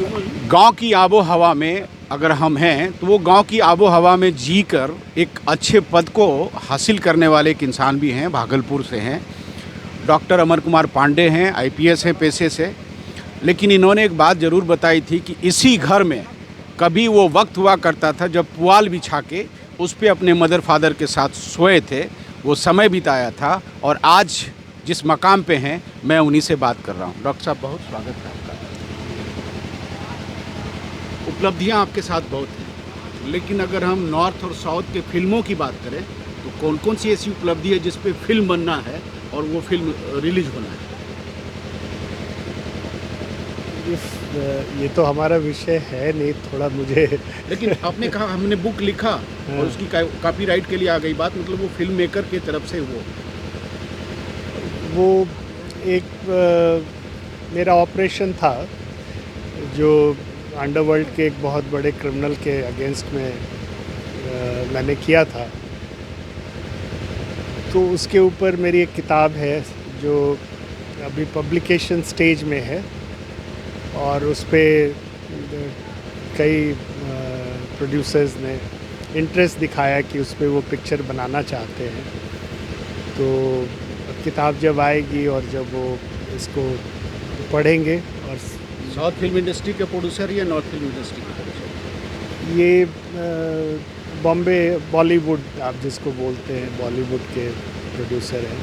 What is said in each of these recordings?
गांव की आबो हवा में अगर हम हैं तो वो गांव की आबो हवा में जीकर एक अच्छे पद को हासिल करने वाले एक इंसान भी हैं। भागलपुर से हैं, डॉक्टर अमर कुमार पांडे हैं, आईपीएस हैं पेशे से। लेकिन इन्होंने एक बात ज़रूर बताई थी कि इसी घर में कभी वो वक्त हुआ करता था जब पुआल बिछा के उस पे अपने मदर फादर के साथ सोए थे, वो समय बिताया था। और आज जिस मकाम पे हैं मैं उन्हीं से बात कर रहा हूँ। डॉक्टर साहब, बहुत स्वागत है आपका। उपलब्धियाँ आपके साथ बहुत हैं, लेकिन अगर हम नॉर्थ और साउथ के फिल्मों की बात करें तो कौन कौन सी ऐसी उपलब्धि है जिस पे फिल्म बनना है और वो फिल्म रिलीज होना है? ये तो हमारा विषय है नहीं, थोड़ा मुझे लेकिन आपने कहा हमने बुक लिखा और उसकी कॉपीराइट के लिए आ गई बात, मतलब वो फिल्म मेकर की तरफ से वो एक मेरा ऑपरेशन था जो अंडरवर्ल्ड के एक बहुत बड़े क्रिमिनल के अगेंस्ट में मैंने किया था। तो उसके ऊपर मेरी एक किताब है जो अभी पब्लिकेशन स्टेज में है और उस पर कई प्रोड्यूसर्स ने इंटरेस्ट दिखाया कि उस पर वो पिक्चर बनाना चाहते हैं। तो किताब जब आएगी और जब वो इसको पढ़ेंगे और साउथ फिल्म इंडस्ट्री के प्रोड्यूसर या नॉर्थ फिल्म इंडस्ट्री के प्रोड्यूसर? ये बॉम्बे बॉलीवुड आप जिसको बोलते हैं, बॉलीवुड के प्रोड्यूसर हैं।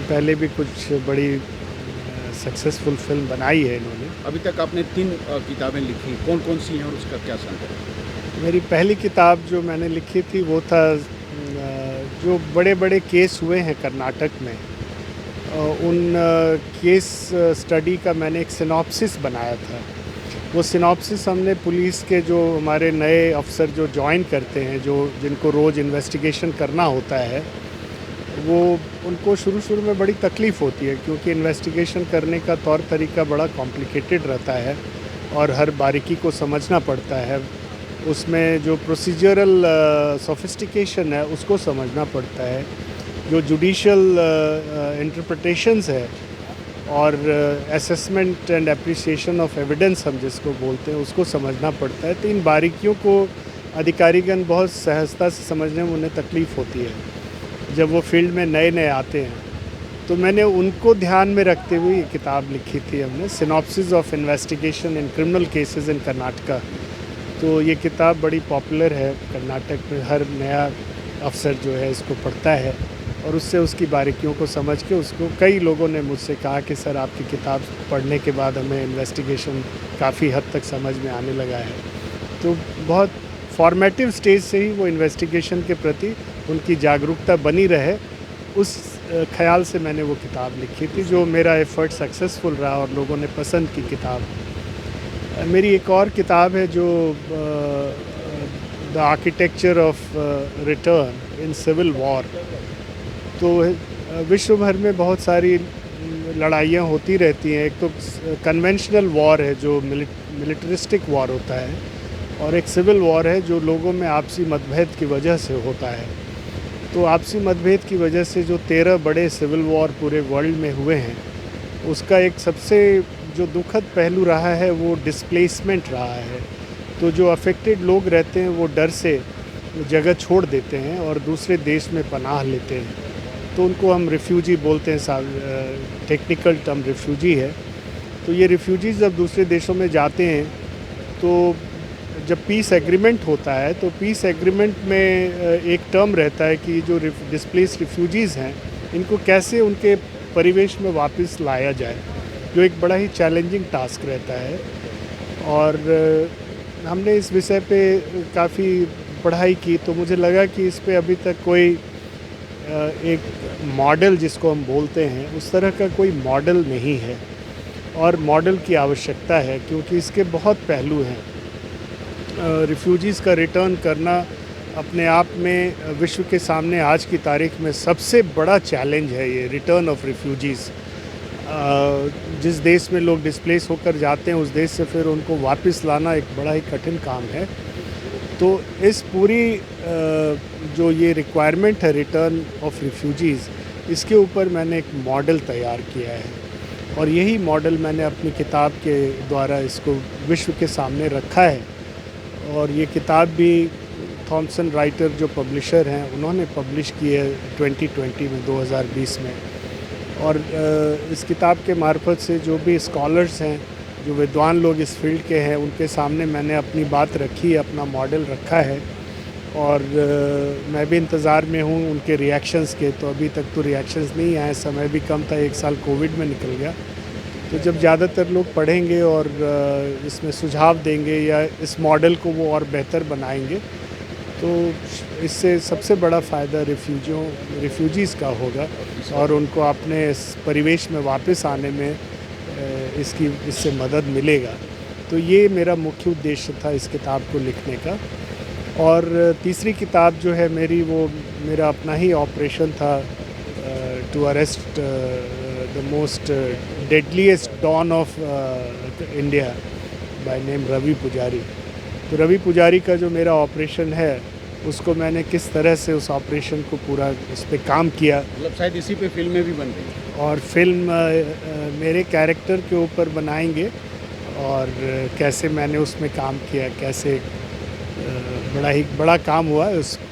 पहले भी कुछ बड़ी सक्सेसफुल फिल्म बनाई है इन्होंने। अभी तक आपने 3 किताबें लिखी, कौन कौन सी हैं और उसका क्या संदर्भ है? मेरी पहली किताब जो मैंने लिखी थी वो था जो बड़े बड़े केस हुए हैं कर्नाटक में, उन केस स्टडी का मैंने एक सिनॉप्सिस बनाया था। वो सिनॉप्सिस हमने पुलिस के जो हमारे नए अफसर जो ज्वाइन करते हैं, जो जिनको रोज़ इन्वेस्टिगेशन करना होता है, वो उनको शुरू में बड़ी तकलीफ़ होती है क्योंकि इन्वेस्टिगेशन करने का तौर तरीका बड़ा कॉम्प्लिकेटेड रहता है और हर बारीकी को समझना पड़ता है। उसमें जो प्रोसीजरल सोफिस्टिकेशन है उसको समझना पड़ता है, जो जुडिशियल इंटरप्रिटेशंस है और assessment and appreciation of evidence हम जिसको बोलते हैं उसको समझना पड़ता है। तो इन बारीकियों को अधिकारीगण बहुत सहजता से समझने में उन्हें तकलीफ़ होती है जब वो फील्ड में नए आते हैं। तो मैंने उनको ध्यान में रखते हुए ये किताब लिखी थी हमने, synopsis of investigation in criminal cases in Karnataka. तो ये किताब बड़ी पॉपुलर है कर्नाटक में, हर नया अफसर जो है इसको पढ़ता है और उससे उसकी बारीकियों को समझ के उसको कई लोगों ने मुझसे कहा कि सर आपकी किताब पढ़ने के बाद हमें इन्वेस्टिगेशन काफ़ी हद तक समझ में आने लगा है। तो बहुत फॉर्मेटिव स्टेज से ही वो इन्वेस्टिगेशन के प्रति उनकी जागरूकता बनी रहे, उस ख्याल से मैंने वो किताब लिखी थी, जो मेरा एफ़र्ट सक्सेसफुल रहा और लोगों ने पसंद की किताब। मेरी एक और किताब है जो the architecture of return in civil war. तो विश्व भर में बहुत सारी लड़ाइयाँ होती रहती हैं। एक तो कन्वेंशनल वॉर है जो मिलिटरिस्टिक वॉर होता है, और एक सिविल वॉर है जो लोगों में आपसी मतभेद की वजह से होता है। तो आपसी मतभेद की वजह से जो 13 बड़े सिविल वॉर पूरे वर्ल्ड में हुए हैं, उसका एक सबसे जो दुखद पहलू रहा है वो डिस्प्लेसमेंट रहा है। तो जो अफेक्टेड लोग रहते हैं वो डर से जगह छोड़ देते हैं और दूसरे देश में पनाह लेते हैं। तो उनको हम रिफ्यूजी बोलते हैं, टेक्निकल टर्म रिफ्यूजी है। तो ये रिफ्यूजीज़ जब दूसरे देशों में जाते हैं तो जब पीस एग्रीमेंट होता है तो पीस एग्रीमेंट में एक टर्म रहता है कि जो डिस्प्लेस रिफ्यूजीज़ हैं इनको कैसे उनके परिवेश में वापस लाया जाए, जो एक बड़ा ही चैलेंजिंग टास्क रहता है। और हमने इस विषय पे काफ़ी पढ़ाई की, तो मुझे लगा कि इस पे अभी तक कोई एक मॉडल जिसको हम बोलते हैं उस तरह का कोई मॉडल नहीं है, और मॉडल की आवश्यकता है क्योंकि इसके बहुत पहलू हैं। रिफ्यूजीज़ का रिटर्न करना अपने आप में विश्व के सामने आज की तारीख में सबसे बड़ा चैलेंज है। ये रिटर्न ऑफ रिफ्यूजीज़, जिस देश में लोग डिस्प्लेस होकर जाते हैं उस देश से फिर उनको वापस लाना एक बड़ा ही कठिन काम है। तो इस पूरी जो ये रिक्वायरमेंट है रिटर्न ऑफ रिफ्यूजीज़, इसके ऊपर मैंने एक मॉडल तैयार किया है। और यही मॉडल मैंने अपनी किताब के द्वारा इसको विश्व के सामने रखा है। और ये किताब भी थॉमसन राइटर जो पब्लिशर हैं उन्होंने पब्लिश की है 2020 में, 2020 में। और इस किताब के मार्फत से जो भी स्कॉलर्स हैं, जो विद्वान लोग इस फील्ड के हैं, उनके सामने मैंने अपनी बात रखी है, अपना मॉडल रखा है। और मैं भी इंतज़ार में हूँ उनके रिएक्शंस के। तो अभी तक तो रिएक्शंस नहीं आए, समय भी कम था, 1 साल कोविड में निकल गया। तो जब ज़्यादातर लोग पढ़ेंगे और इसमें सुझाव देंगे या इस मॉडल को वो और बेहतर बनाएंगे, तो इससे सबसे बड़ा फ़ायदा रिफ्यूजीज़ का होगा और उनको अपने इस परिवेश में वापस आने में इससे मदद मिलेगा। तो ये मेरा मुख्य उद्देश्य था इस किताब को लिखने का। और तीसरी किताब जो है मेरी, वो मेरा अपना ही ऑपरेशन था to arrest the most deadliest don of India by name Ravi Pujari. तो रवि पुजारी का जो मेरा ऑपरेशन है, उसको मैंने किस तरह से उस ऑपरेशन को पूरा उस पर काम किया। मतलब शायद इसी पे फिल्में भी बन रही हैं। और फिल्म मेरे कैरेक्टर के ऊपर बनाएंगे और कैसे मैंने उसमें काम किया, कैसे बड़ा काम हुआ,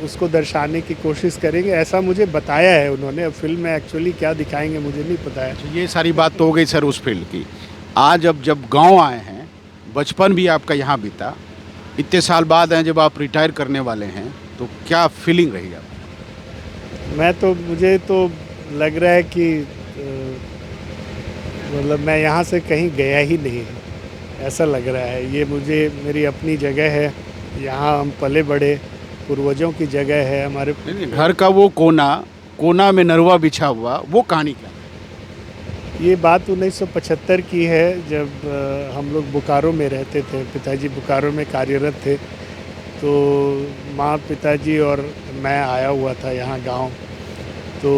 उसको दर्शाने की कोशिश करेंगे, ऐसा मुझे बताया है उन्होंने। अब फिल्म में एक्चुअली क्या दिखाएंगे मुझे नहीं पता है। अच्छा, ये सारी बात तो हो गई सर उस फील्ड की। आज अब जब गांव आए हैं, बचपन भी आपका यहाँ बीता, इतने साल बाद हैं, जब आप रिटायर करने वाले हैं, तो क्या फीलिंग रही आपकी? मुझे तो लग रहा है कि मतलब मैं यहाँ से कहीं गया ही नहीं, ऐसा लग रहा है। ये मेरी अपनी जगह है, यहाँ हम पले बड़े, पूर्वजों की जगह है हमारे। घर का वो कोना में नरवा बिछा हुआ, वो कहानी क्या? ये बात 1975 की है, जब हम लोग बोकारो में रहते थे। पिताजी बोकारो में कार्यरत थे। तो माँ, पिताजी और मैं आया हुआ था यहाँ गांव। तो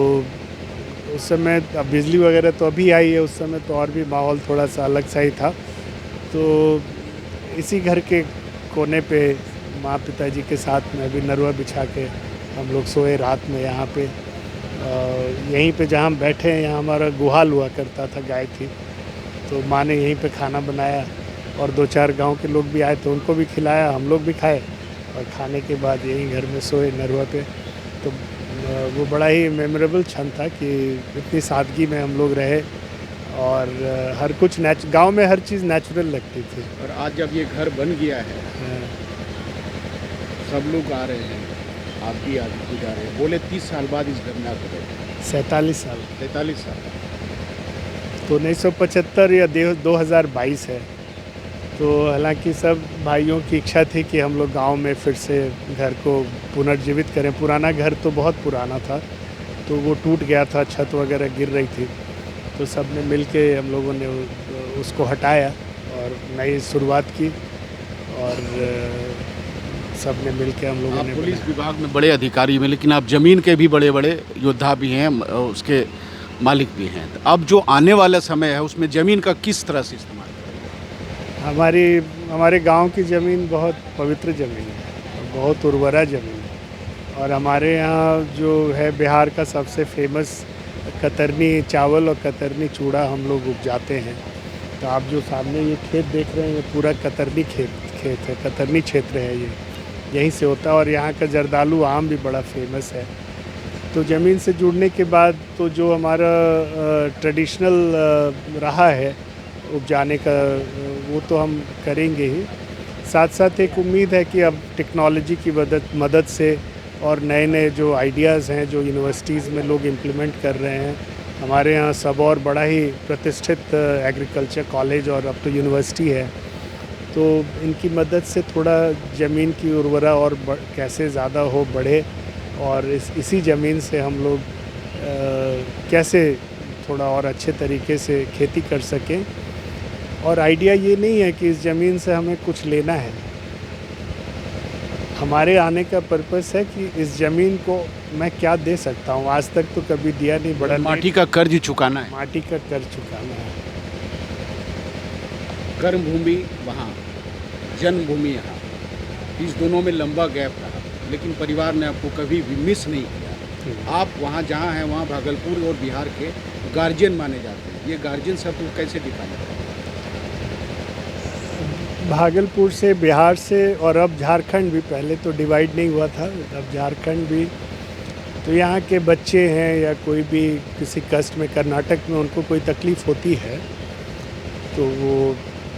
उस समय, अब बिजली वगैरह तो अभी आई है, उस समय तो और भी माहौल थोड़ा सा अलग सा ही था। तो इसी घर के कोने पे माँ पिताजी के साथ में भी नरवा बिछा के हम लोग सोए रात में यहाँ पे। यहीं पे जहाँ हम बैठे हैं, यहाँ हमारा गुहाल हुआ करता था, गाय थी। तो माँ ने यहीं पे खाना बनाया और 2-4 गांव के लोग भी आए तो उनको भी खिलाया, हम लोग भी खाए। और खाने के बाद यहीं घर में सोए नरवा पे। तो वो बड़ा ही मेमोरेबल क्षण था कि इतनी सादगी में हम लोग रहे और हर कुछ गांव में हर चीज़ नेचुरल लगती थी। और आज जब ये घर बन गया है, सब लोग आ रहे हैं, आप भी आज गुजार रहे हैं, बोले 30 साल बाद इस घर में आकर बैठे। 47 साल। 43 साल। तो 1975 या 2022 है। तो हालांकि सब भाइयों की इच्छा थी कि हम लोग गांव में फिर से घर को पुनर्जीवित करें। पुराना घर तो बहुत पुराना था, तो वो टूट गया था, छत वगैरह गिर रही थी। तो सब ने मिल के हम लोगों ने उसको हटाया और नई शुरुआत की। और सब ने मिल के हम लोगों ने। पुलिस विभाग में बड़े अधिकारी में, लेकिन आप ज़मीन के भी बड़े बड़े योद्धा भी हैं, उसके मालिक भी हैं। तो अब जो आने वाला समय है, उसमें ज़मीन का किस तरह से इस्तेमाल करेंगे? हमारे गांव की ज़मीन बहुत पवित्र ज़मीन है, बहुत उर्वरा ज़मीन है। और हमारे यहाँ जो है बिहार का सबसे फेमस कतरनी चावल और कतरनी चूड़ा हम लोग उपजाते हैं। तो आप जो सामने ये खेत देख रहे हैं, ये पूरा कतरनी खेत है, कतरनी क्षेत्र है, ये यहीं से होता है। और यहाँ का जर्दालू आम भी बड़ा फेमस है। तो ज़मीन से जुड़ने के बाद तो जो हमारा ट्रेडिशनल रहा है उपजाने का, वो तो हम करेंगे ही। साथ साथ एक उम्मीद है कि अब टेक्नोलॉजी की मदद से और नए नए जो आइडियाज़ हैं, जो यूनिवर्सिटीज़ में लोग इम्प्लीमेंट कर रहे हैं। हमारे यहाँ सब और बड़ा ही प्रतिष्ठित एग्रीकल्चर कॉलेज और अब तो यूनिवर्सिटी है। तो इनकी मदद से थोड़ा ज़मीन की उर्वरा और कैसे ज़्यादा हो, बढ़े। और इसी ज़मीन से हम लोग कैसे थोड़ा और अच्छे तरीके से खेती कर सकें। और आइडिया ये नहीं है कि इस ज़मीन से हमें कुछ लेना है। हमारे आने का पर्पस है कि इस ज़मीन को मैं क्या दे सकता हूँ। आज तक तो कभी दिया नहीं। बड़ा माटी का कर्ज चुकाना है। माटी का कर्ज चुकाना है। कर्मभूमि वहाँ, जन्मभूमि यहाँ, इस दोनों में लंबा गैप रहा, लेकिन परिवार ने आपको कभी भी मिस नहीं किया। आप वहाँ जहाँ हैं, वहाँ भागलपुर और बिहार के गार्जियन माने जाते हैं। ये गार्जियन सब कैसे दिखाना? भागलपुर से, बिहार से और अब झारखंड भी, पहले तो डिवाइड नहीं हुआ था, अब झारखंड भी, तो यहाँ के बच्चे हैं या कोई भी किसी कस्ट में कर्नाटक में उनको कोई तकलीफ़ होती है तो वो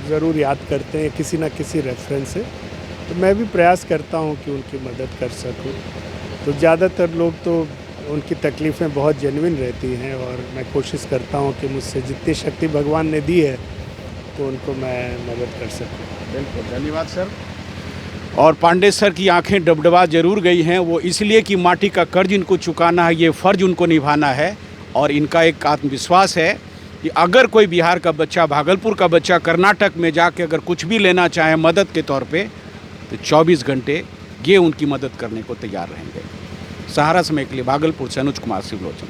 ज़रूर याद करते हैं किसी ना किसी रेफरेंस से। तो मैं भी प्रयास करता हूँ कि उनकी मदद कर सकूँ। तो ज़्यादातर लोग तो उनकी तकलीफ़ें बहुत जेन्युइन रहती हैं और मैं कोशिश करता हूँ कि मुझसे जितनी शक्ति भगवान ने दी है तो उनको मैं मदद कर सकूँ। बिल्कुल, धन्यवाद सर। और पांडे सर की आंखें डबडबा जरूर गई हैं, वो इसलिए कि माटी का कर्ज इनको चुकाना है, ये फ़र्ज उनको निभाना है। और इनका एक आत्मविश्वास है कि अगर कोई बिहार का बच्चा, भागलपुर का बच्चा कर्नाटक में जाके अगर कुछ भी लेना चाहे मदद के तौर पे, तो 24 घंटे ये उनकी मदद करने को तैयार रहेंगे। सहारा समय के लिए भागलपुर से अनुज कुमार शिवलोचन।